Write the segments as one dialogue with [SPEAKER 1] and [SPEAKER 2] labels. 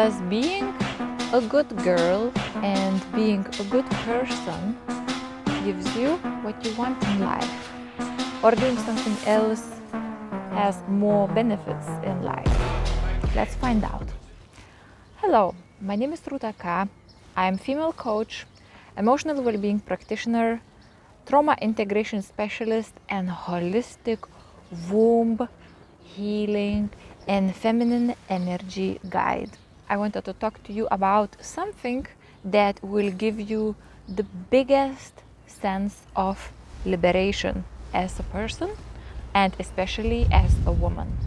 [SPEAKER 1] Does being a good girl and being a good person gives you what you want in life? Or doing something else has more benefits in life? Let's find out. Hello, my name is Ruta. I am female coach, emotional well-being practitioner, trauma integration specialist, and holistic womb healing and feminine energy guide. I wanted to talk to you about something that will give you the biggest sense of liberation as a person and especially as a woman.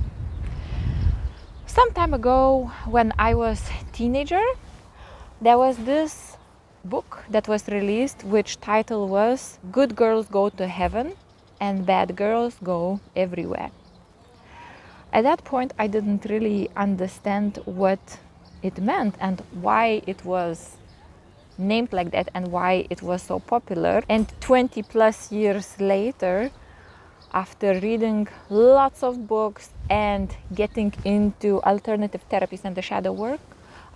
[SPEAKER 1] Some time ago, when I was a teenager, there was this book that was released which title was Good Girls Go to Heaven and Bad Girls Go Everywhere. At that point, I didn't really understand what it meant and why it was named like that and why it was so popular. And 20 plus years later, after reading lots of books and getting into alternative therapies and the shadow work,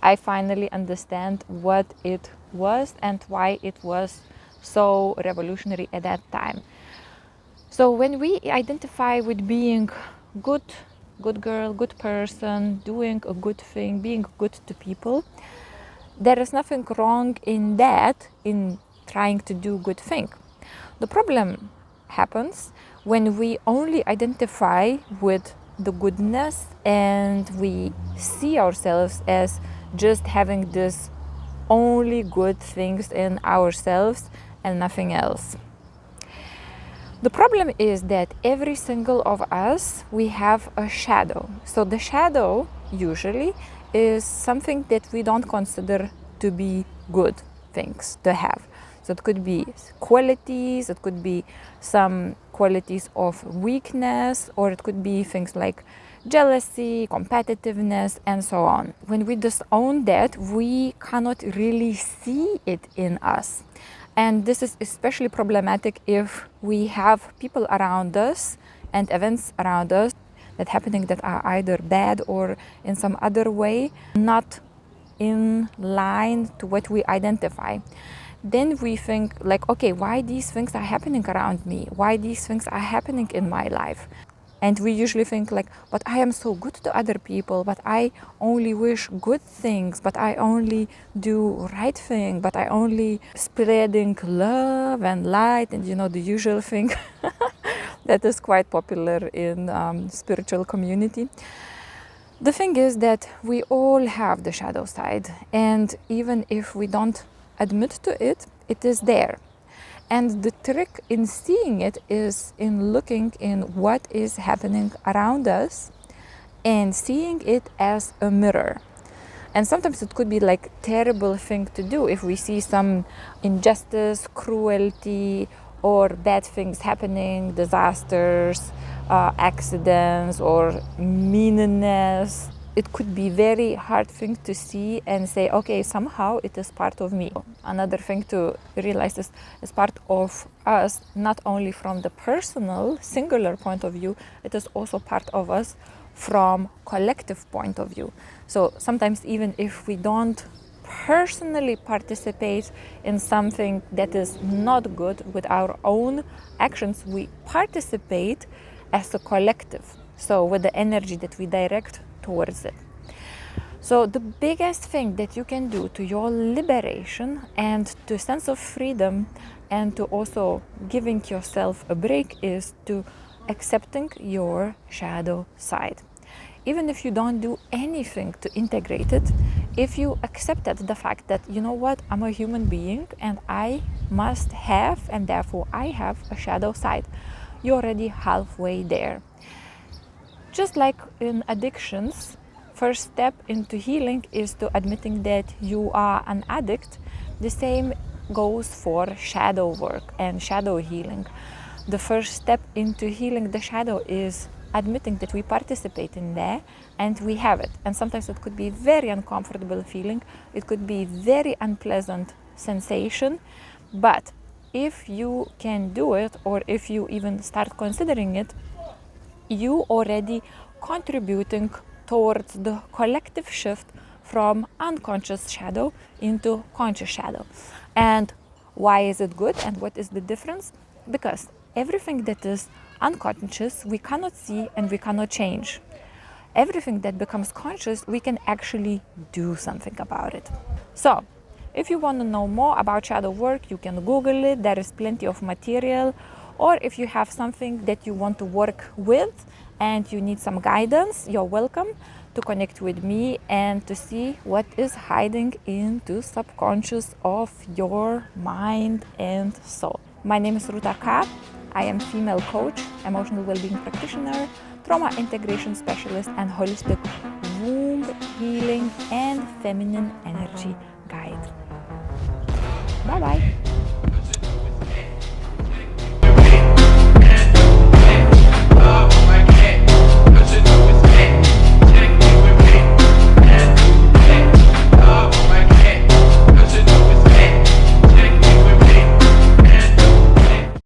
[SPEAKER 1] I finally understand what it was and why it was so revolutionary at that time. So when we identify with being good girl, good person, doing a good thing, being good to people, there is nothing wrong in that, in trying to do good thing. The problem happens when we only identify with the goodness and we see ourselves as just having this only good things in ourselves and nothing else. The problem is that every single of us, we have a shadow. So the shadow usually is something that we don't consider to be good things to have. So it could be qualities, it could be some qualities of weakness, or it could be things like jealousy, competitiveness, and so on. When we disown that, we cannot really see it in us. And this is especially problematic if we have people around us and events around us that happening that are either bad or in some other way not in line to what we identify. Then we think like, okay, why these things are happening around me? Why these things are happening in my life? And we usually think like, but I am so good to other people, but I only wish good things, but I only do right thing, but I only spreading love and light and the usual thing that is quite popular in spiritual community. The thing is that we all have the shadow side, and even if we don't admit to it, it is there. And the trick in seeing it is in looking in what is happening around us and seeing it as a mirror. And sometimes it could be like terrible thing to do if we see some injustice, cruelty, or bad things happening, disasters, accidents, or meanness. It could be very hard thing to see and say, okay, somehow it is part of me. Another thing to realize is part of us, not only from the personal, singular point of view, it is also part of us from collective point of view. So sometimes even if we don't personally participate in something that is not good with our own actions, we participate as a collective. So with the energy that we direct towards it. So the biggest thing that you can do to your liberation and to sense of freedom and to also giving yourself a break is to accepting your shadow side. Even if you don't do anything to integrate it, if you accepted the fact that, you know what, I'm a human being and I must have, and therefore I have a shadow side, you're already halfway there. Just like in addictions, first step into healing is to admitting that you are an addict. The same goes for shadow work and shadow healing. The first step into healing the shadow is admitting that we participate in there and we have it. And sometimes it could be very uncomfortable feeling. It could be very unpleasant sensation. But if you can do it, or if you even start considering it, you already contributing towards the collective shift from unconscious shadow into conscious shadow. And why is it good and what is the difference? Because everything that is unconscious we cannot see and we cannot change. Everything that becomes conscious, we can actually do something about it. So, if you want to know more about shadow work, you can Google it, there is plenty of material. Or if you have something that you want to work with and you need some guidance, you're welcome to connect with me and to see what is hiding into subconscious of your mind and soul. My name is Ruta K. I am female coach, emotional well-being practitioner, trauma integration specialist, and holistic womb healing and feminine energy guide. Bye bye.